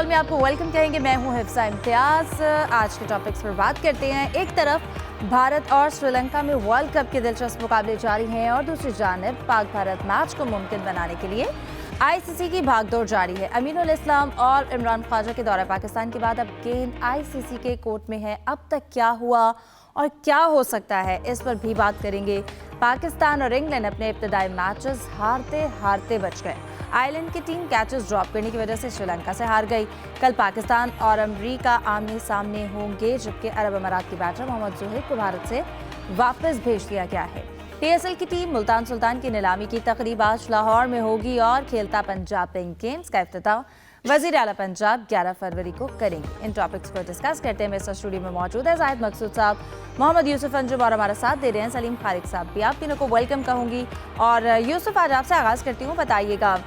शोल में आपको वेलकम कहेंगे। मैं हूं हिफ्सा इम्तियाज। आज के टॉपिक्स पर बात करते हैं। एक तरफ भारत और श्रीलंका में वर्ल्ड कप के दिलचस्प मुकाबले जारी हैं और दूसरी जानिब पाक भारत मैच को मुमकिन बनाने के लिए आईसीसी की भागदौड़ जारी है। अमीनुल इस्लाम और इमरान ख्वाजा के दौरे पाकिस्तान के बाद अब गेंद आईसीसी के कोर्ट में है। अब तक क्या हुआ और क्या हो सकता है, इस पर भी बात करेंगे। पाकिस्तान और इंग्लैंड अपने इब्तदाई मैचेस हारते हारते बच गए। आयरलैंड की टीम कैचेस ड्रॉप करने की वजह से श्रीलंका से हार गई। कल पाकिस्तान और अमरीका आमने सामने होंगे, जबकि अरब अमारात की बैटर मोहम्मद जोहिर को भारत से वापस भेज दिया गया है। पीएसएल की टीम मुल्तान सुल्तान की नीलामी की तकरीब आज लाहौर में होगी और खेलता पंजाब पिंक गेम्स का इफ्तिताह वजीर आला पंजाब 11 फरवरी को करेंगे। इन टॉपिक्स पर डिस्कस करते हैं। मेरे स्टूडियो में मौजूद है जाहिद मकसूद साहब, मोहम्मद यूसुफ अंजुम और हमारा साथ दे रहे हैं सलीम खारिक साहब भी। आप तीनों को वेलकम कहूँगी। और यूसुफ, आज आपसे आगाज़ करती हूँ। बताइएगा,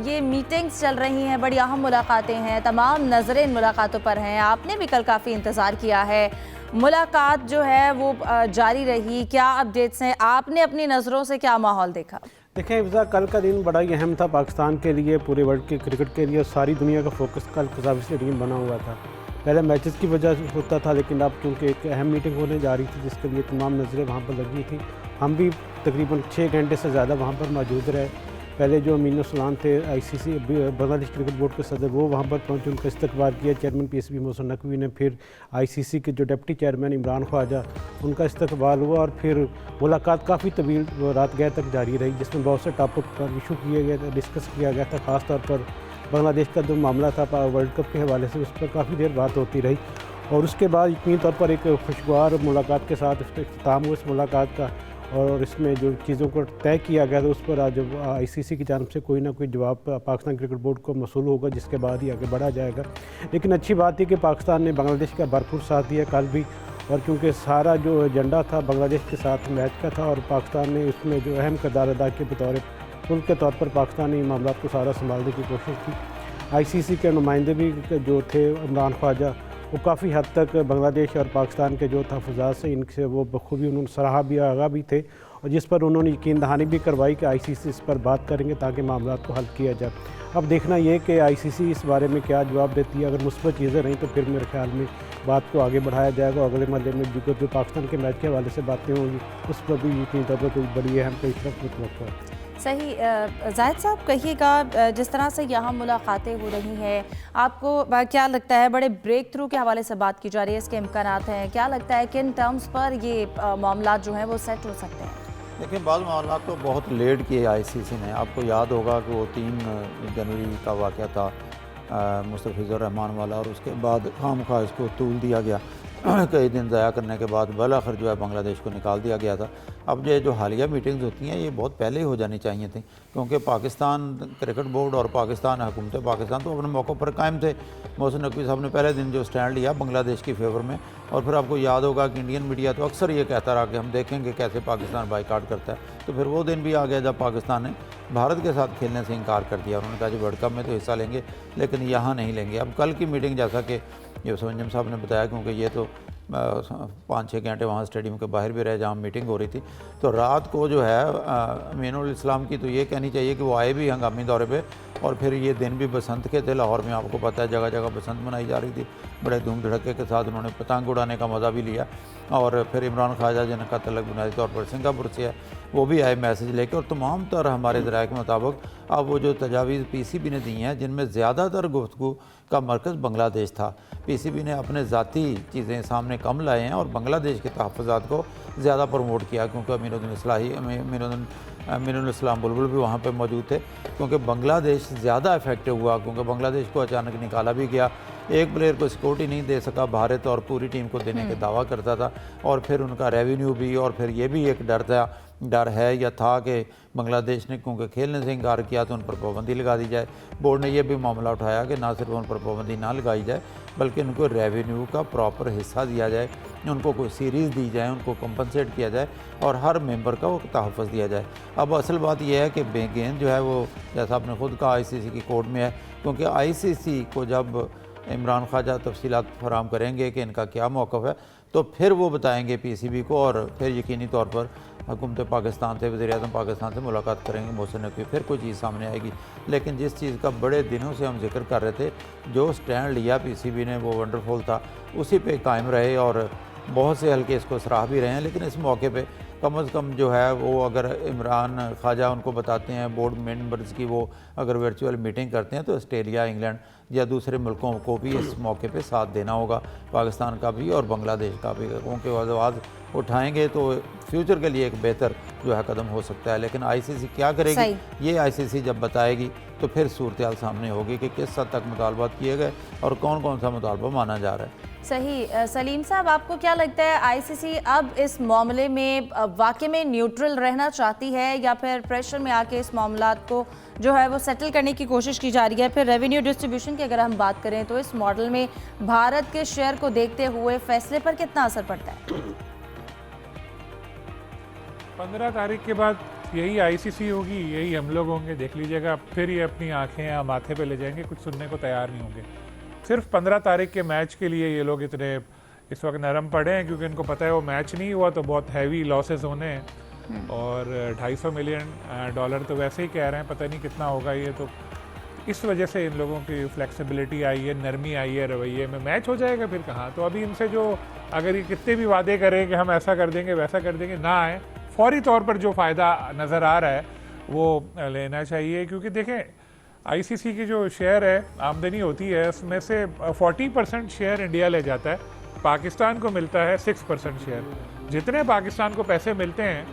ये मीटिंग्स चल रही हैं, बड़ी अहम मुलाकातें हैं, तमाम नज़रें इन मुलाकातों पर हैं। आपने भी कल काफ़ी इंतज़ार किया है, मुलाकात जो है वो जारी रही। क्या अपडेट्स हैं? आपने अपनी नज़रों से क्या माहौल देखा? देखें हिफ्सा, कल का दिन बड़ा ही अहम था पाकिस्तान के लिए, पूरे वर्ल्ड के क्रिकेट के लिए। सारी दुनिया का फोकस कल कजाकिस्तान स्टेडियम बना हुआ था। पहले मैचेस की वजह से होता था, लेकिन अब क्योंकि एक अहम मीटिंग होने जा रही थी जिसके लिए तमाम नज़रें वहाँ पर लगी थी। हम भी तकरीबन 6 घंटे से ज़्यादा वहाँ पर मौजूद रहे। पहले जो अमीनुल इस्लाम थे आईसीसी बांग्लादेश क्रिकेट बोर्ड के सदर, वो वहाँ पर पहुँचे, उनका इस्तकबाल किया। चेयरमैन पीएसबी मोहसिन नकवी ने, फिर आईसीसी के जो डिप्टी चेयरमैन इमरान ख्वाजा, उनका इस्तकबाल हुआ। और फिर मुलाकात काफ़ी तवील रात गए तक जारी रही, जिसमें बहुत से टॉपिक पर इशू किए गए थे, डिस्कस किया गया था। ख़ास तौर पर बांग्लादेश का जो मामला था वर्ल्ड कप के हवाले से, उस पर काफ़ी देर बात होती रही। और उसके बाद यकीनी तौर पर एक खुशगवार मुलाकात के साथ इख्तिताम हुआ इस मुलाकात का। और इसमें जो चीज़ों को तय किया गया था, उस पर आज आईसीसी की जानब से कोई ना कोई जवाब पाकिस्तान क्रिकेट बोर्ड को मसूल होगा, जिसके बाद ही आगे बढ़ा जाएगा। लेकिन अच्छी बात है कि पाकिस्तान ने बांग्लादेश का भरपूर साथ दिया कल भी। और क्योंकि सारा जो एजेंडा था बांग्लादेश के साथ मैच का था, और पाकिस्तान ने इसमें जो अहम किरदार अदा किया, बतौर मुल्क के तौर पर पाकिस्तान ने मामला को सारा संभालने की कोशिश की। आईसीसी के नुमाइंदे भी जो थे इमरान ख्वाजा, वो काफ़ी हद तक बांग्लादेश और पाकिस्तान के जो तहफ़्फ़ुज़ात से इनसे वो बखूबी उन्होंने सराहा भी, आगा भी थे, और जिस पर उन्होंने यकीन दहानी भी करवाई कि आईसीसी इस पर बात करेंगे ताकि मामला को हल किया जाए। अब देखना ये कि आईसीसी इस बारे में क्या जवाब देती है। अगर मुस्बत चीज़ें रहीं तो फिर मेरे ख्याल में बात को आगे बढ़ाया जाएगा। अगले मरहले में जो पाकिस्तान के मैच के हवाले से बातें होंगी, उस पर भी यकीन तौर पर कोई बड़ी अहम पेशरफ मुतवक्का है। सही। जाहिद साहब, कहिएगा, जिस तरह से यहाँ मुलाकातें हो रही हैं, आपको क्या लगता है? बड़े ब्रेक थ्रू के हवाले से बात की जा रही है, इसके इम्कानात हैं। क्या लगता है किन टर्म्स पर ये मामला जो हैं वो सेट हो सकते हैं? देखिए, बाद मामला तो बहुत लेट किए आईसीसी ने। आपको याद होगा कि वो 3 जनवरी का वाक़या था मुस्तफ़िज़ुर रहमान वाला, और उसके बाद खामखा इसको तूल दिया गया। कई दिन ज़ाया करने के बाद बलाखिर जो है बांग्लादेश को निकाल दिया गया था। अब ये जो हालिया मीटिंग्स होती हैं, ये बहुत पहले ही हो जानी चाहिए थी, क्योंकि पाकिस्तान क्रिकेट बोर्ड और पाकिस्तान हुकूमत पाकिस्तान तो अपने मौक़ों पर कायम थे। मोहसिन नकवी साहब ने पहले दिन जो स्टैंड लिया बांग्लादेश की फेवर में, और फिर आपको याद होगा कि इंडियन मीडिया तो अक्सर ये कहता रहा कि हम देखेंगे कैसे पाकिस्तान बाइकाट करता है। तो फिर वो दिन भी आ गया जब पाकिस्तान ने भारत के साथ खेलने से इनकार कर दिया। उन्होंने कहा जी वर्ल्ड कप में तो हिस्सा लेंगे, लेकिन यहाँ नहीं लेंगे। अब कल की मीटिंग, जैसा कि यूसुफ अंजुम साहब ने बताया, क्योंकि ये तो 5-6 घंटे वहाँ स्टेडियम के बाहर भी रहे जहाँ मीटिंग हो रही थी, तो रात को जो है अमीनुल इस्लाम की तो ये कहनी चाहिए कि वो आए भी हंगामी दौरे पे। और फिर ये दिन भी बसंत के थे। लाहौर में आपको पता है जगह जगह बसंत मनाई जा रही थी, बड़े धूम धड़के के साथ उन्होंने पतंग उड़ाने का मज़ा भी लिया। और फिर इमरान ख्वाजा, जिनका तल्लुक़ बुनियादी तौर पर सिंगापुर से है, वो भी आए मैसेज लेके। और तमाम तरह हमारे ज़राए के मुताबिक अब वो जो तजावीज़ पीसीबी ने दी हैं, जिनमें ज़्यादातर गुफ्तगू का मरकज़ बांग्लादेश था। पीसीबी ने अपने ज़ाती चीज़ें सामने कम लाए हैं और बांग्लादेश के तहफ़्फ़ुज़ात को ज़्यादा प्रमोट किया, क्योंकि अमीनुल इस्लाम बुलबुल भी वहाँ पे मौजूद थे। क्योंकि बांग्लादेश ज़्यादा इफेक्टिव हुआ, क्योंकि बांग्लादेश को अचानक निकाला भी गया, एक प्लेयर को सिक्योरिटी नहीं दे सका भारत, और पूरी टीम को देने के दावा करता था। और फिर उनका रेवेन्यू भी, और फिर ये भी एक डर है या था कि बांग्लादेश ने क्योंकि खेलने से इनकार किया तो उन पर पाबंदी लगा दी जाए। बोर्ड ने यह भी मामला उठाया कि ना सिर्फ उन पर पाबंदी ना लगाई जाए, बल्कि उनको रेवेन्यू का प्रॉपर हिस्सा दिया जाए, उनको कोई सीरीज़ दी जाए, उनको कंपनसेट किया जाए, और हर मेंबर का वो तहफ़्फ़ुज़ दिया जाए। अब असल बात यह है कि गेंद जो है वो, जैसा आपने खुद कहा, आईसीसी की कोर्ट में है, क्योंकि आईसीसी को जब इमरान ख्वाजा तफसीलात फराम करेंगे कि इनका क्या मौक़िफ़ है, तो फिर वो बताएंगे पीसीबी को, और फिर यकीनी तौर पर हुकूमत पाकिस्तान से, वज़ीर-ए-आज़म पाकिस्तान से मुलाकात करेंगे मोहसिन नकवी, फिर कोई चीज़ सामने आएगी। लेकिन जिस चीज़ का बड़े दिनों से हम जिक्र कर रहे थे, जो स्टैंड लिया पीसीबी ने वो वंडरफुल था, उसी पे कायम रहे और बहुत से हल्के इसको सराह भी रहे हैं। लेकिन इस मौके पे कम से कम जो है वो अगर इमरान ख्वाजा उनको बताते हैं, बोर्ड मेंबर्स की वो अगर वर्चुअल मीटिंग करते हैं, तो ऑस्ट्रेलिया, इंग्लैंड या दूसरे मुल्कों को भी इस मौके पे साथ देना होगा, पाकिस्तान का भी और बांग्लादेश का भी। क्योंकि आवाज़ उठाएंगे तो फ्यूचर के लिए एक बेहतर जो है कदम हो सकता है। लेकिन आईसीसी क्या करेगी, ये आईसीसी जब बताएगी तो फिर सूरत हाल सामने होगी कि किस हद तक मुतालबात किए गए और कौन कौन सा मुतालबा माना जा रहा है। सही। सलीम साहब, आपको क्या लगता है आईसीसी अब इस मामले में वाकई में न्यूट्रल रहना चाहती है या फिर प्रेशर में आके इस मामलात को जो है वो सेटल करने की कोशिश की जा रही है? फिर रेवेन्यू डिस्ट्रीब्यूशन की अगर हम बात करें तो इस मॉडल में भारत के शेयर को देखते हुए फैसले पर कितना असर पड़ता है? 15 तारीख के बाद यही आईसीसी होगी, यही हम लोग होंगे, देख लीजिएगा। फिर ये अपनी आंखें या माथे पे ले जाएंगे, कुछ सुनने को तैयार नहीं होंगे। सिर्फ 15 तारीख के मैच के लिए ये लोग इतने इस वक्त नरम पड़े हैं, क्योंकि इनको पता है वो मैच नहीं हुआ तो बहुत हैवी लॉसेस होने हैं। और $250 मिलियन तो वैसे ही कह रहे हैं, पता नहीं कितना होगा ये। तो इस वजह से इन लोगों की फ्लेक्सिबिलिटी आई है, नरमी आई है रवैये में। मैच हो जाएगा फिर कहाँ। तो अभी इनसे जो अगर ये कितने भी वादे करें कि हम ऐसा कर देंगे वैसा कर देंगे, ना आए, फौरी तौर पर जो फ़ायदा नज़र आ रहा है वो लेना चाहिए। क्योंकि देखें, आईसीसी की जो शेयर है, आमदनी होती है, उसमें से 40% शेयर इंडिया ले जाता है, पाकिस्तान को मिलता है 6% शेयर। जितने पाकिस्तान को पैसे मिलते हैं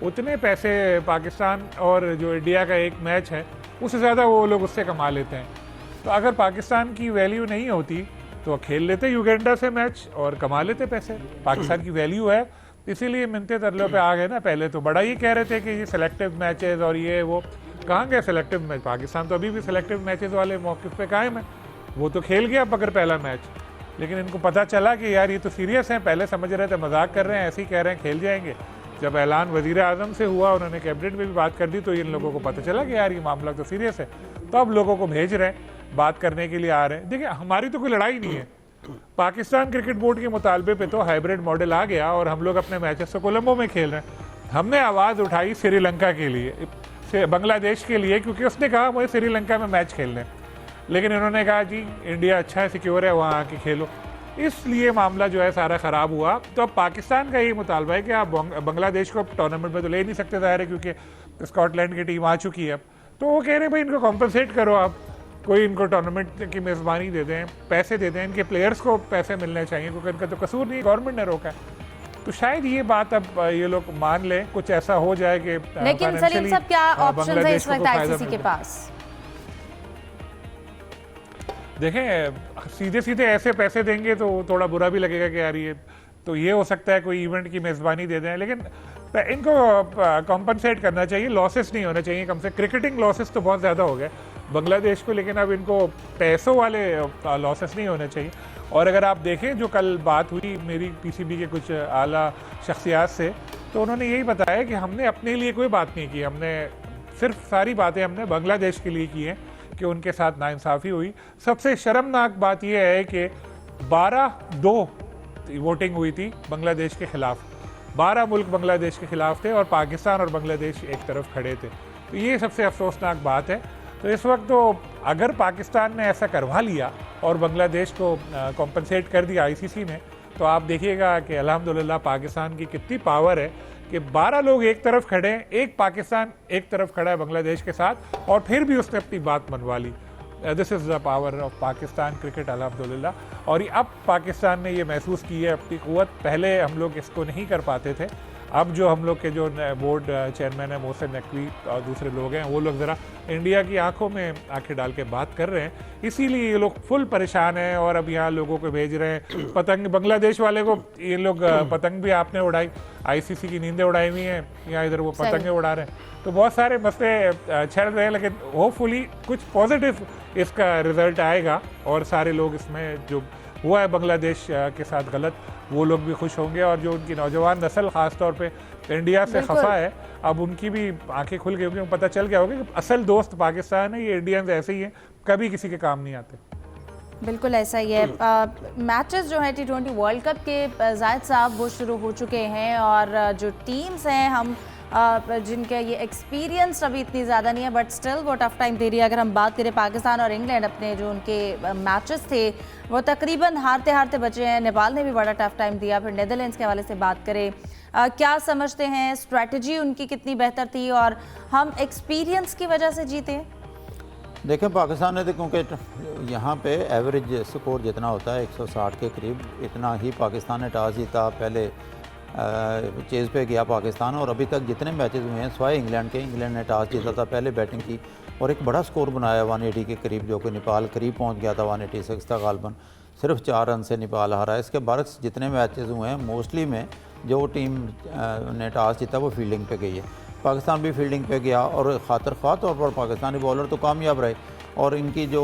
उतने पैसे पाकिस्तान और जो इंडिया का एक मैच है उससे ज़्यादा वो लोग उससे कमा लेते हैं। तो अगर पाकिस्तान की वैल्यू नहीं होती तो खेल लेते युगांडा से मैच और कमा लेते पैसे। पाकिस्तान की वैल्यू है, इसीलिए मिनते तरलों पे आ गए ना। पहले तो बड़ा ही कह रहे थे कि ये सिलेक्टिव मैचेस और ये वो, कहाँ गए सिलेक्टिव मैच? पाकिस्तान तो अभी भी सिलेक्टिव मैचेस वाले मौक़िफ़ पे कायम है। वो तो खेल गया मगर पहला मैच, लेकिन इनको पता चला कि यार ये तो सीरियस हैं। पहले समझ रहे थे मजाक कर रहे हैं, ऐसे ही कह रहे हैं खेल जाएंगे। जब ऐलान वज़ीर-ए-आज़म से हुआ, उन्होंने कैबिनेट में भी बात कर दी, तो इन लोगों को पता चला कि यार ये मामला तो सीरियस है। तो अब लोगों को भेज रहे हैं, बात करने के लिए आ रहे हैं। देखिए, हमारी तो कोई लड़ाई नहीं है। पाकिस्तान क्रिकेट बोर्ड के मुतालबे पे तो हाइब्रिड मॉडल आ गया और हम लोग अपने मैचेस तो कोलंबो में खेल रहे हैं। हमने आवाज़ उठाई श्रीलंका के लिए, बांग्लादेश के लिए, क्योंकि उसने कहा मुझे श्रीलंका में मैच खेलने, लेकिन इन्होंने कहा जी इंडिया अच्छा है, सिक्योर है, वहाँ आके खेलो। इसलिए मामला जो है सारा ख़राब हुआ। तो अब पाकिस्तान का यही मुतालबा है कि आप बांग्लादेश को टूर्नामेंट में तो ले नहीं सकते, ज़ाहिर है, क्योंकि स्कॉटलैंड की टीम आ चुकी है अब। तो वो कह रहे हैं भाई इनको कॉम्पनसेट करो, आप कोई इनको टूर्नामेंट की मेज़बानी दे दें, पैसे दे दें, इनके प्लेयर्स को पैसे मिलने चाहिए, क्योंकि इनका तो कसूर नहीं, गवर्नमेंट ने रोका है। तो शायद ये बात अब ये लोग मान लें, कुछ ऐसा हो जाए कि। लेकिन सलीम साहब, क्या ऑप्शन है इस वक्त आईसीसी के पास? देखें, सीधे सीधे ऐसे पैसे देंगे तो थोड़ा बुरा भी लगेगा कि यार ये तो ये हो सकता है कोई इवेंट की मेज़बानी दे दें, लेकिन इनको कॉम्पनसेट करना चाहिए, लॉसेस नहीं होने चाहिए। कम से क्रिकेटिंग लॉसेस तो बहुत ज़्यादा हो गए बांग्लादेश को, लेकिन अब इनको पैसों वाले लॉसेस नहीं होने चाहिए। और अगर आप देखें, जो कल बात हुई मेरी पीसीबी के कुछ आला शख्सियात से, तो उन्होंने यही बताया कि हमने अपने लिए कोई बात नहीं की, हमने सिर्फ सारी बातें हमने बांग्लादेश के लिए की हैं कि उनके साथ नाइंसाफ़ी हुई। सबसे शर्मनाक बात यह है कि 12-2 वोटिंग हुई थी बांग्लादेश के ख़िलाफ़। 12 मुल्क बांग्लादेश के ख़िलाफ़ थे और पाकिस्तान और बांग्लादेश एक तरफ खड़े थे। तो ये सबसे अफसोसनाक बात है। तो इस वक्त तो अगर पाकिस्तान ने ऐसा करवा लिया और बांग्लादेश को कॉम्पनसेट कर दिया आईसीसी ने, तो आप देखिएगा कि अल्हम्दुलिल्लाह पाकिस्तान की कितनी पावर है कि 12 लोग एक तरफ खड़े हैं, एक पाकिस्तान एक तरफ खड़ा है बांग्लादेश के साथ, और फिर भी उसने अपनी बात मनवा ली। This is the power of Pakistan cricket अल्हम्दुलिल्लाह। और अब पाकिस्तान ने ये महसूस की है अपनी क़ुव्वत। पहले हम लोग इसको नहीं कर पाते थे। अब जो हम लोग के जो बोर्ड चेयरमैन है मोहसिन नकवी और दूसरे लोग हैं, वो लोग ज़रा इंडिया की आंखों में आंखें डाल के बात कर रहे हैं, इसीलिए ये लोग फुल परेशान हैं। और अब यहाँ लोगों को भेज रहे हैं पतंग, बांग्लादेश वाले को ये लोग पतंग भी आपने उड़ाई, आईसीसी की नींदें उड़ाई हुई हैं, यहाँ इधर वो पतंगें उड़ा रहे हैं। तो बहुत सारे मसले चल रहे हैं, लेकिन होपफुली कुछ पॉजिटिव इसका रिजल्ट आएगा और सारे लोग इसमें जो हुआ है बांग्लादेश के साथ गलत, वो लोग भी खुश होंगे। और जो उनकी नौजवान नस्ल ख़ास तौर पे इंडिया से खफा है, अब उनकी भी आंखें खुल गई होंगी, पता चल गया होगा कि असल दोस्त पाकिस्तान है, ये इंडियंस ऐसे ही हैं, कभी किसी के काम नहीं आते। बिल्कुल ऐसा ही है। मैचेस जो है T20 वर्ल्ड कप के जायद साहब वो शुरू हो चुके हैं और जो टीम्स हैं हम जिनका ये एक्सपीरियंस अभी इतनी ज़्यादा नहीं है बट स्टिल वो टफ टाइम दे रही है। अगर हम बात करें पाकिस्तान और इंग्लैंड, अपने जो उनके मैचेस थे वो तकरीबन हारते हारते बचे हैं। नेपाल ने भी बड़ा टफ टाइम दिया। फिर नीदरलैंड्स के हवाले से बात करें, क्या समझते हैं स्ट्रैटेजी उनकी कितनी बेहतर थी और हम एक्सपीरियंस की वजह से जीते हैं? देखें, पाकिस्तान ने तो क्योंकि यहाँ पे एवरेज स्कोर जितना होता है 160 के करीब, इतना ही पाकिस्तान ने टॉस जीता, पहले चेज़ पे गया पाकिस्तान। और अभी तक जितने मैचेस हुए हैं स्वाय इंग्लैंड के, इंग्लैंड ने टॉस जीता था, पहले बैटिंग की और एक बड़ा स्कोर बनाया 180 के करीब, जो कि नेपाल करीब पहुँच गया था 186 था गालबन। सिर्फ 4 रन से नेपाल हारा। इसके बाद जितने मैचेस हुए हैं मोस्टली में जो टीम ने टॉस जीता वो फील्डिंग पे गई है। पाकिस्तान भी फील्डिंग पे गया और खातर ख्वाह तौर पर पाकिस्तानी बॉलर तो कामयाब रहे और इनकी जो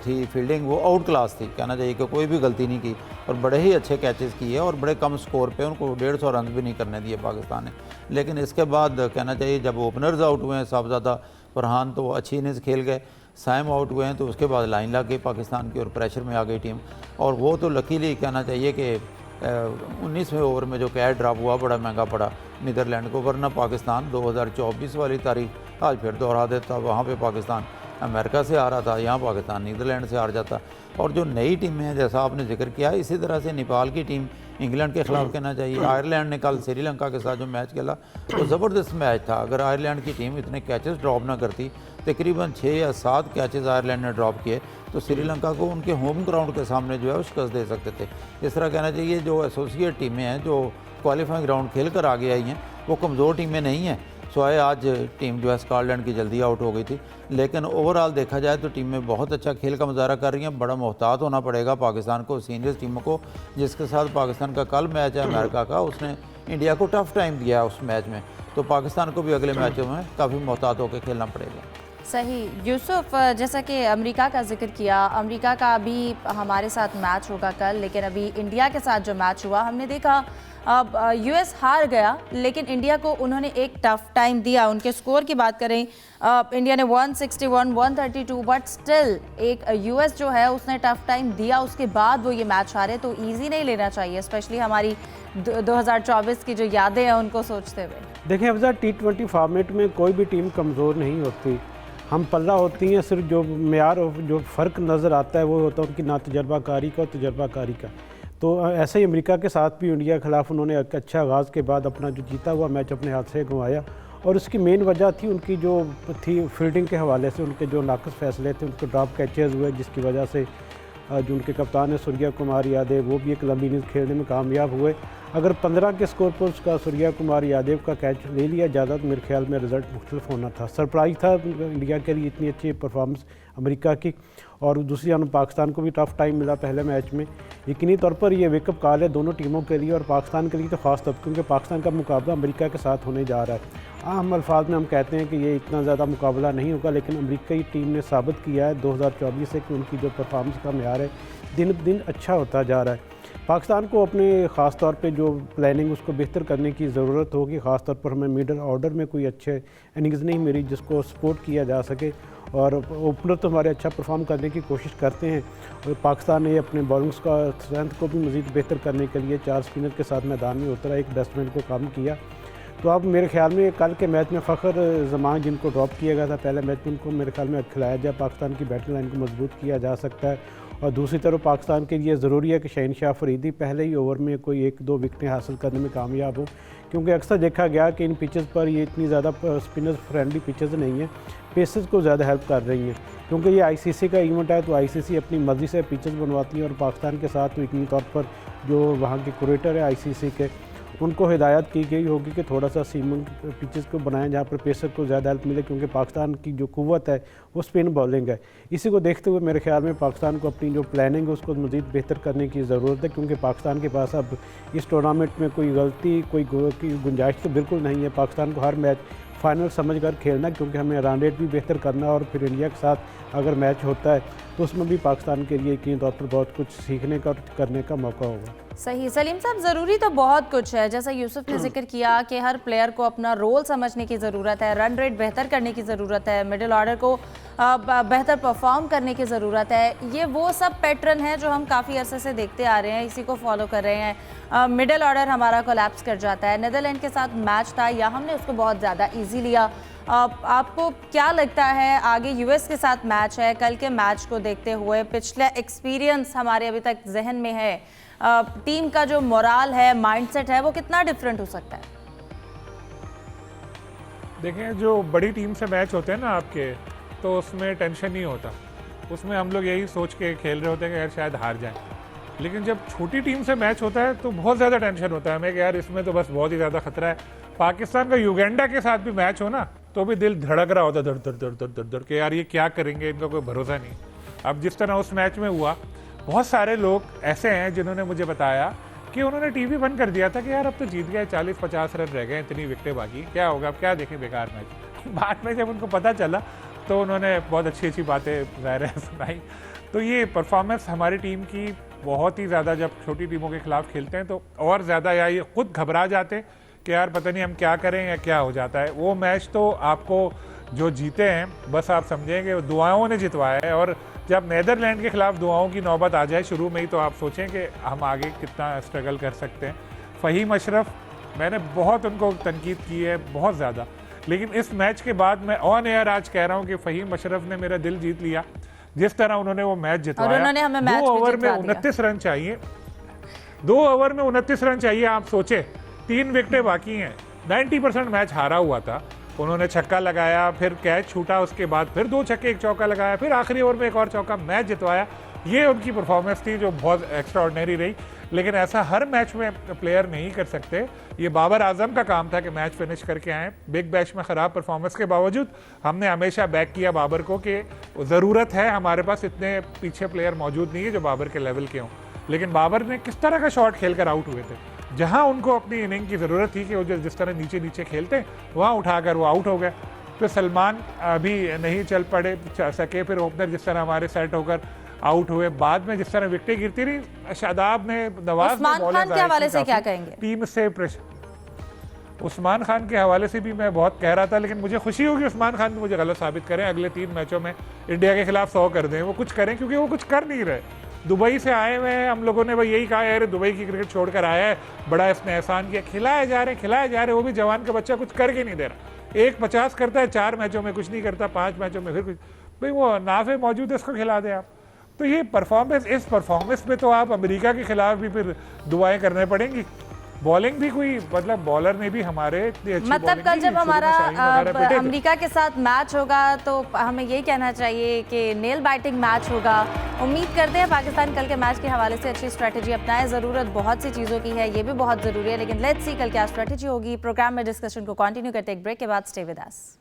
थी फील्डिंग वो आउट क्लास थी, कहना चाहिए कि कोई भी गलती नहीं की और बड़े ही अच्छे कैचेस किए और बड़े कम स्कोर पे उनको 150 रन भी नहीं करने दिए पाकिस्तान ने। लेकिन इसके बाद कहना चाहिए जब ओपनर्स आउट हुए हैं साहबजादा फरहान तो वो अच्छी इनिंग्स खेल गए, साइम आउट हुए हैं तो उसके बाद लाइन लग गई पाकिस्तान की और प्रेशर में आ गई टीम। और वो तो लकीली कहना चाहिए कि 19वें ओवर में जो कैच ड्रॉप हुआ बड़ा महंगा पड़ा नीदरलैंड को, वरना पाकिस्तान 2024 वाली तारीख आज फिर दोहरा देता। वहाँ पे पाकिस्तान अमेरिका से आ रहा था, यहाँ पाकिस्तान नीदरलैंड से हार जाता। और जो नई टीमें हैं जैसा आपने जिक्र किया, इसी तरह से नेपाल की टीम इंग्लैंड के खिलाफ कहना चाहिए, आयरलैंड ने कल श्रीलंका के साथ जो मैच खेला तो ज़बरदस्त मैच था। अगर आयरलैंड की टीम इतने कैचेस ड्रॉप ना करती, तकरीबन 6 या 7 कैचेस आयरलैंड ने ड्रॉप किए तो श्रीलंका को उनके होम ग्राउंड के सामने जो है वो शिकस्त दे सकते थे। इस तरह कहना चाहिए जो एसोसिएट टीमें हैं जो क्वालिफाइंग ग्राउंड खेल कर आगे आई हैं वो कमज़ोर टीमें नहीं हैं। स्वाय आज टीम जो है स्कॉटलैंड की जल्दी आउट हो गई थी, लेकिन ओवरऑल देखा जाए तो टीम में बहुत अच्छा खेल का मुजाहरा कर रही हैं। बड़ा मोहतात होना पड़ेगा पाकिस्तान को, सीनियर टीमों को, जिसके साथ पाकिस्तान का कल मैच है अमेरिका का, उसने इंडिया को टफ टाइम दिया उस मैच में, तो पाकिस्तान को भी अगले मैचों में काफ़ी मोहतात होकर खेलना पड़ेगा। सही। यूसुफ, जैसा कि अमेरिका का जिक्र किया, अमेरिका का अभी हमारे साथ मैच होगा कल, लेकिन अभी इंडिया के साथ जो मैच हुआ हमने देखा अब यूएस हार गया लेकिन इंडिया को उन्होंने एक टफ टाइम दिया। उनके स्कोर की बात करें, इंडिया ने 161 132, बट स्टिल एक यूएस जो है उसने टफ टाइम दिया, उसके बाद वो ये मैच हारे। तो इजी नहीं लेना चाहिए, स्पेशली हमारी 2024 की जो यादें हैं उनको सोचते हुए। देखिए अफजा, T20 फॉर्मेट में कोई भी टीम कमज़ोर नहीं होती, हम पल्ला होती हैं। सिर्फ जो मेयार और जो फ़र्क नज़र आता है वो होता है उनकी ना तजर्बाकारी का और तजर्बाकारी का। तो ऐसे ही अमेरिका के साथ भी इंडिया के ख़िलाफ़ उन्होंने एक अच्छा आगाज़ के बाद अपना जो जीता हुआ मैच अपने हाथ से गंवाया और उसकी मेन वजह थी उनकी जो थी फील्डिंग के हवाले से उनके जो नाक़िस फ़ैसले थे, उनके ड्रॉप कैचेज़ हुए जिसकी वजह से जो उनके कप्तान है सूर्या कुमार यादव वो भी एक लंबी इनिंग्स खेलने में कामयाब हुए। अगर 15 के स्कोर पर उसका सूर्या कुमार यादव का कैच ले लिया ज़्यादा तो मेरे ख्याल में रिज़ल्ट मुख्तलिफ होना था। सरप्राइज़ था इंडिया के लिए इतनी अच्छी परफॉर्मेंस अमेरिका की। और दूसरी जानब पाकिस्तान को भी टफ टाइम मिला पहले मैच में। यकीनी तौर पर ये वेकअप कॉल है दोनों टीमों के लिए और पाकिस्तान के लिए तो ख़ास तौर पर, क्योंकि पाकिस्तान का मुकाबला अमेरिका के साथ होने जा रहा है। आम अल्फाज में हम कहते हैं कि ये इतना ज़्यादा मुकाबला नहीं होगा, लेकिन अमेरिकी टीम ने साबित किया है 2024 से कि उनकी जो परफॉर्मेंस का मेयार है दिन ब दिन अच्छा होता जा रहा है। पाकिस्तान को अपने ख़ास तौर पे जो प्लानिंग उसको बेहतर करने की ज़रूरत होगी। ख़ास तौर पर हमें मिडल ऑर्डर में कोई अच्छे इनिंग्स नहीं मिली जिसको सपोर्ट किया जा सके, और ओपनर तो हमारे अच्छा परफॉर्म करने की कोशिश करते हैं। और पाकिस्तान ने अपने बॉलिंग्स का स्ट्रेंथ को भी मज़ीद बेहतर करने के लिए 4 स्पिनर के साथ मैदान में उतरा, एक बैट्समैन को कम किया। तो अब मेरे ख्याल में कल के मैच में फ़खर जमान जिनको ड्रॉप किया गया था पहले मैच में, उनको मेरे ख्याल में खिलाया जाए, पाकिस्तान की बैटिंग लाइन को मजबूत किया जा सकता है। और दूसरी तरफ पाकिस्तान के लिए ज़रूरी है कि शहनशाह फरीदी पहले ही ओवर में कोई 1-2 विकेटें हासिल करने में कामयाब हो, क्योंकि अक्सर देखा गया कि इन पिचेस पर ये इतनी ज़्यादा स्पिनर्स फ्रेंडली पिचेस नहीं है, पेसर्स को ज़्यादा हेल्प कर रही हैं। क्योंकि ये आईसीसी का इवेंट है तो आईसीसी अपनी मर्ज़ी से पिचेस बनवाती है और पाकिस्तान के साथ तो यकीनी तौर पर जो वहाँ के क्यूरेटर है आईसीसी के, उनको हिदायत की गई होगी कि थोड़ा सा सीमिंग पिचेस को बनाएं जहाँ पर पेसर को ज़्यादा हेल्प मिले, क्योंकि पाकिस्तान की जो कुव्वत है वो स्पिन बॉलिंग है। इसी को देखते हुए मेरे ख्याल में पाकिस्तान को अपनी जो प्लानिंग है उसको मज़ीद बेहतर करने की ज़रूरत है, क्योंकि पाकिस्तान के पास अब इस टूर्नामेंट में कोई गलती कोई गुंजाइश तो बिल्कुल नहीं है। पाकिस्तान को हर मैच फाइनल समझ कर खेलना, क्योंकि हमें रन रेट भी बेहतर करना और फिर इंडिया के साथ अगर मैच होता है तो उसमें भी पाकिस्तान के लिए यकीनी तौर पर बहुत कुछ सीखने का और करने का मौका होगा। सही। सलीम साहब, ज़रूरी तो बहुत कुछ है, जैसा यूसुफ ने जिक्र किया कि हर प्लेयर को अपना रोल समझने की ज़रूरत है, रन रेट बेहतर करने की ज़रूरत है, मिडिल ऑर्डर को बेहतर परफॉर्म करने की ज़रूरत है। ये वो सब पैटर्न है जो हम काफ़ी अरसे से देखते आ रहे हैं, इसी को फॉलो कर रहे हैं। मिडिल ऑर्डर हमारा कोलैप्स कर जाता है। नीदरलैंड के साथ मैच था या हमने उसको बहुत ज़्यादा ईजी लिया। आपको क्या लगता है आगे यूएस के साथ मैच है, कल के मैच को देखते हुए पिछला एक्सपीरियंस हमारे अभी तक जहन में है, टीम का जो मोराल है, माइंडसेट है, वो कितना डिफरेंट हो सकता है? देखें, जो बड़ी टीम से मैच होते हैं ना आपके, तो उसमें टेंशन नहीं होता, उसमें हम लोग यही सोच के खेल रहे होते हैं कि यार शायद हार जाए। लेकिन जब छोटी टीम से मैच होता है तो बहुत ज़्यादा टेंशन होता है हमें कि यार इसमें तो बस बहुत ही ज़्यादा खतरा है। पाकिस्तान का युगांडा के साथ भी मैच हो ना तो भी दिल धड़क रहा होता धड़ धड़ धड़ धड़ धड़ धड़ के यार ये क्या करेंगे, इनका कोई भरोसा नहीं। अब जिस तरह उस मैच में हुआ, बहुत सारे लोग ऐसे हैं जिन्होंने मुझे बताया कि उन्होंने टीवी बंद कर दिया था कि यार अब तो जीत गए, 40-50 रन रह गए, इतनी विकेटें बाकी, क्या होगा, अब क्या देखें, बेकार मैच। बाद में जब उनको पता चला तो उन्होंने बहुत अच्छी अच्छी बातें ज़ाहिर सुनाई। तो ये परफॉर्मेंस हमारी टीम की बहुत ही ज़्यादा, जब छोटी टीमों के खिलाफ खेलते हैं तो और ज़्यादा, या ये खुद घबरा जाते कि यार पता नहीं हम क्या करें या क्या हो जाता है। वो मैच तो आपको जो जीते हैं बस आप समझें कि दुआओं ने जितवाया है, और जब नीदरलैंड के खिलाफ दुआओं की नौबत आ जाए शुरू में ही तो आप सोचें कि हम आगे कितना स्ट्रगल कर सकते हैं। फ़हीम अशरफ, मैंने बहुत उनको तनकीद की है, बहुत ज़्यादा, लेकिन इस मैच के बाद मैं ऑन एयर आज कह रहा हूँ कि फ़हीम अशरफ ने मेरा दिल जीत लिया। जिस तरह उन्होंने वो मैच जितवाया, 2 ओवर में 29 रन चाहिए, 2 ओवर में 29 रन चाहिए। आप सोचें 3 विकेटें बाकी हैं, 90% मैच हारा हुआ था, उन्होंने छक्का लगाया, फिर कैच छूटा, उसके बाद फिर 2 छक्के 1 चौका लगाया, फिर आखिरी ओवर में 1 और चौका, मैच जितवाया। ये उनकी परफॉर्मेंस थी जो बहुत एक्स्ट्रा ऑर्डिनरी रही। लेकिन ऐसा हर मैच में प्लेयर नहीं कर सकते। ये बाबर आजम का काम था कि मैच फिनिश करके आए। बिग बैश में ख़राब परफॉर्मेंस के बावजूद हमने हमेशा बैक किया बाबर को कि ज़रूरत है, हमारे पास इतने पीछे प्लेयर मौजूद नहीं है जो बाबर के लेवल के हों। लेकिन बाबर ने किस तरह का शॉट खेल कर आउट हुए थे, जहां उनको अपनी इनिंग की ज़रूरत थी कि वो जिस तरह नीचे नीचे खेलते वहां उठाकर वो आउट हो गए। फिर सलमान अभी नहीं चल सके, फिर ओपनर जिस तरह हमारे सेट होकर आउट हुए, बाद में जिस तरह विकेटें गिरती रही, शादाब ने, नवाज उस्मान खान के हवाले से क्या कहेंगे? टीम से प्रेशर, उस्मान खान के हवाले से भी मैं बहुत कह रहा था, लेकिन मुझे खुशी होगी उस्मान खान मुझे गलत साबित करें, अगले 3 मैचों में इंडिया के खिलाफ 100 कर दें, वो कुछ करें, क्योंकि वो कुछ कर नहीं रहे। दुबई से आए हुए हैं, हम लोगों ने भाई यही कहा यार दुबई की क्रिकेट छोड़कर आया है, बड़ा इसने एहसान किया, खिलाए जा रहे, वो भी जवान का बच्चा कुछ करके नहीं दे रहा। 1-50 करता है, 4 मैचों में कुछ नहीं करता, 5 मैचों में फिर कुछ, भाई वो नाफे मौजूद है, इसको खिला दें आप। तो ये परफॉर्मेंस, इस परफॉर्मेंस पे तो आप अमेरिका के खिलाफ भी फिर दुआएं करने पड़ेंगी। बॉलिंग भी कोई, मतलब बॉलर ने भी हमारे इतनी अच्छी, मतलब कल जब हमारा अमेरिका के साथ मैच होगा तो हमें यही कहना चाहिए कि नेल बाइटिंग मैच होगा। उम्मीद करते हैं पाकिस्तान कल के मैच के हवाले से अच्छी स्ट्रेटजी अपनाए। ज़रूरत बहुत सी चीज़ों की है, ये भी बहुत ज़रूरी है, लेकिन लेट्स सी कल क्या स्ट्रेटजी होगी। प्रोग्राम में डिस्कशन को कंटिन्यू करते एक ब्रेक के बाद। Stay with us.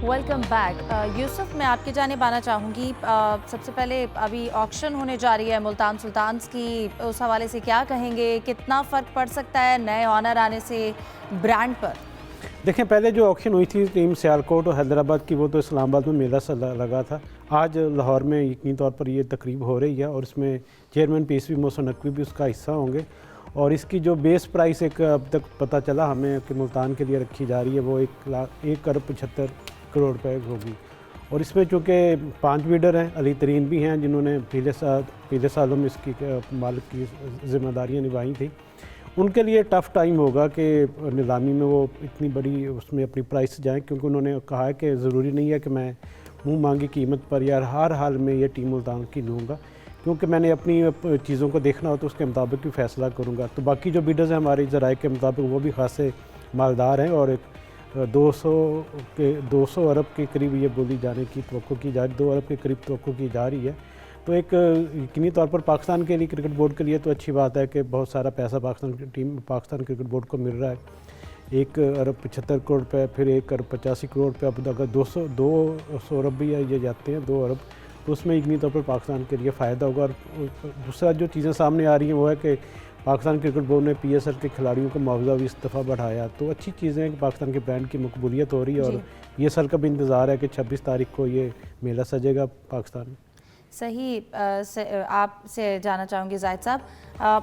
Welcome back. Yusuf, मैं आपकी जानिब आना चाहूँगी। सबसे पहले अभी ऑक्शन होने जा रही है मुल्तान सुल्तान्स की, उस हवाले से क्या कहेंगे? कितना फ़र्क पड़ सकता है नए ऑनर आने से ब्रांड पर? देखें, पहले जो ऑक्शन हुई थी टीम सियालकोट और हैदराबाद की, वो तो इस्लामाबाद में मेला सा लगा था। आज लाहौर में यकीनी तौर पर ये तकरीब हो रही है और इसमें चेयरमैन पीएसबी मोहसिन नकवी भी उसका हिस्सा होंगे। और इसकी जो बेस प्राइस एक अब तक पता चला हमें कि मुल्तान के लिए रखी जा रही है, वो 1 अरब 75 करोड़ रुपए होगी। और इसमें चूँकि 5 बिडर हैं, अली तरीन भी हैं जिन्होंने पिछले सालों में इसकी मालिक की जिम्मेदारियाँ निभाई थी, उनके लिए टफ़ टाइम होगा कि नीलामी में वो इतनी बड़ी उसमें अपनी प्राइस जाएं, क्योंकि उन्होंने कहा है कि ज़रूरी नहीं है कि मैं मुँह मांगी कीमत पर या हर हाल में ये टीम मुल्तान की लूँगा, क्योंकि मैंने अपनी चीज़ों को देखना हो तो उसके मुताबिक भी फ़ैसला करूँगा। तो बाकी जो बिडर्स हैं हमारी ज़राए के मुताबिक वो भी खासे मालदार हैं और 200 अरब के करीब ये बोली जाने की तवक्को की जा रही, 2 अरब के करीब तवक्को की जा रही है। तो एक यकीनी तौर पर पाकिस्तान के लिए, क्रिकेट बोर्ड के लिए तो अच्छी बात है कि बहुत सारा पैसा पाकिस्तान क्रिकेट बोर्ड को मिल रहा है। 1 अरब 75 करोड़ रुपये, फिर 1 अरब 85 करोड़ रुपये, अब अगर 200 अरब भी ये जाते हैं 2 अरब, तो उसमें यकीनी तौर पर पाकिस्तान के लिए फ़ायदा होगा। और दूसरा जो चीज़ें सामने आ रही हैं वो है कि पाकिस्तान क्रिकेट बोर्ड ने PSL के खिलाड़ियों का मुआवजा भी इस दफ़ा बढ़ाया, तो अच्छी चीज़ें हैं कि पाकिस्तान के ब्रांड की मकबूलियत हो रही है और ये साल का भी इंतज़ार है कि 26 तारीख को ये मेला सजेगा पाकिस्तान में। सही आपसे जानना चाहूँगी जाहिद साहब,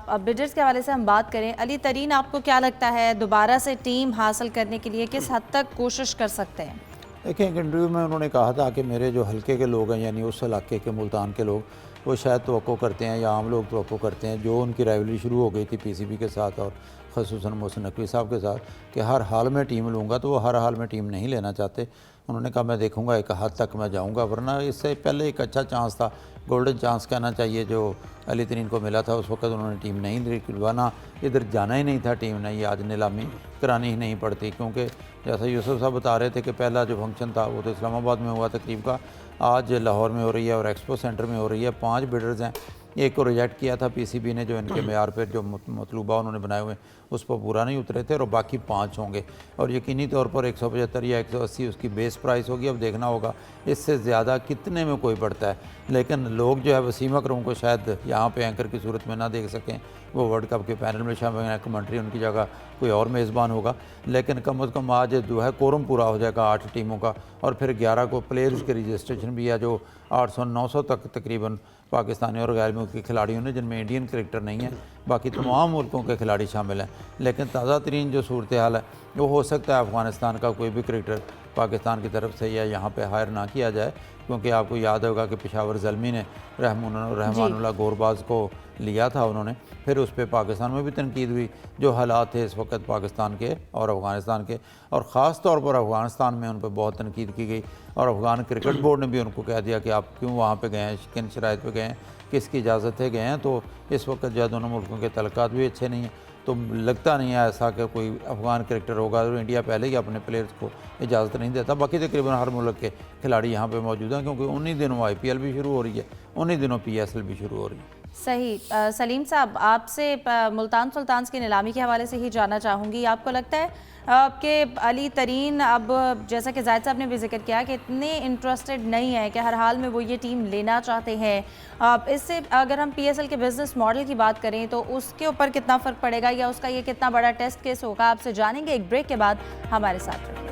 अब बिडर्स के हवाले से हम बात करें, अली तरीन आपको क्या लगता है दोबारा से टीम हासिल करने के लिए किस हद तक कोशिश कर सकते हैं? देखिए, एक इंटरव्यू में उन्होंने कहा था कि मेरे जो हल्के के लोग हैं, यानी उस इलाके के मुल्तान के लोग, वो शायद तवक्को करते हैं या आम लोग तवक्को करते हैं, जो उनकी राइवलरी शुरू हो गई थी PCB के साथ और ख़ुसूसन मोहसिन नकवी साहब के साथ, कि हर हाल में टीम लूँगा, तो वो हर हाल में टीम नहीं लेना चाहते। उन्होंने कहा मैं देखूंगा, एक हद तक मैं जाऊंगा, वरना इससे पहले एक अच्छा चांस था, गोल्डन चांस कहना चाहिए, जो अली तरीन को मिला था। उस वक्त उन्होंने टीम नहीं दिलवाना, इधर जाना ही नहीं था टीम ने, ये आज नीलामी करानी ही नहीं पड़ती, क्योंकि जैसा यूसुफ साहब बता रहे थे कि पहला जो फंक्शन था वो तो इस्लामाबाद में हुआ तकरीब का, आज लाहौर में हो रही है और एक्सपो सेंटर में हो रही है। 5 बिडर्स हैं, एक को रिजेक्ट किया था PCB ने, जो इनके मेयार पर जो मतलूबा उन्होंने बनाए हुए उस पर पूरा नहीं उतरे थे, और बाकी 5 होंगे और यकीनी तौर पर 175 या 180 उसकी बेस प्राइस होगी। अब देखना होगा इससे ज़्यादा कितने में कोई पड़ता है, लेकिन लोग जो है वसीम अकरम को शायद यहाँ पे एंकर की सूरत में ना देख सकें, वो वर्ल्ड कप के पैनल में शामिल हैं, कमेंट्री उनकी जगह कोई और मेज़बान होगा, लेकिन कम अज़ कम आज जो है कोरम पूरा हो जाएगा 8 टीमों का, और फिर 11 को प्लेयर्स के रजिस्ट्रेशन भी है, जो 800-900 तक तकरीबन पाकिस्तानी और गैर मुल्की खिलाड़ियों ने, जिनमें इंडियन क्रिकेटर नहीं है, बाकी तमाम मुल्कों के खिलाड़ी शामिल हैं। लेकिन ताज़ा तरीन जो सूरत हाल है, वो हो सकता है अफ़गानिस्तान का कोई भी क्रिकेटर पाकिस्तान की तरफ से या यहाँ पे हायर ना किया जाए, क्योंकि आपको याद होगा कि पेशावर ज़ल्मी ने रहमानुल्लाह गोरबाज को लिया था उन्होंने, फिर उस पर पाकिस्तान में भी तनकीद हुई। जो हालात थे इस वक्त पाकिस्तान के और अफ़गानिस्तान के, और ख़ास तौर पर अफ़गानिस्तान में उन पर बहुत तनकीद की गई, और अफ़गान क्रिकेट बोर्ड ने भी उनको कह दिया कि आप क्यों वहाँ पे गए हैं, किन शराइत पे गए हैं, किसकी इजाज़त है गए हैं। तो इस वक्त जो दोनों मुल्कों के तल्लुकात भी अच्छे नहीं हैं, तो लगता नहीं है ऐसा कि कोई अफ़गान क्रिकेटर होगा। तो इंडिया पहले ही अपने प्लेयर्स को इजाज़त नहीं देता। बाकी तकरीबन हर मुल्क के खिलाड़ी यहाँ पे मौजूद हैं, क्योंकि उन्हीं दिनों IPL भी शुरू हो रही है, उन्हीं दिनों PSL भी शुरू हो रही है। सही। सलीम साहब, आपसे मुल्तान सुल्तान्स की नीलामी के हवाले से ही जानना चाहूँगी, आपको लगता है कि अली तरीन अब, जैसा कि जाहिद साहब ने भी जिक्र किया, कि इतने इंटरेस्टेड नहीं है कि हर हाल में वो ये टीम लेना चाहते हैं, इससे अगर हम PSL के बिज़नेस मॉडल की बात करें तो उसके ऊपर कितना फ़र्क पड़ेगा या उसका ये कितना बड़ा टेस्ट केस होगा, आपसे जानेंगे एक ब्रेक के बाद। हमारे साथ रहिए।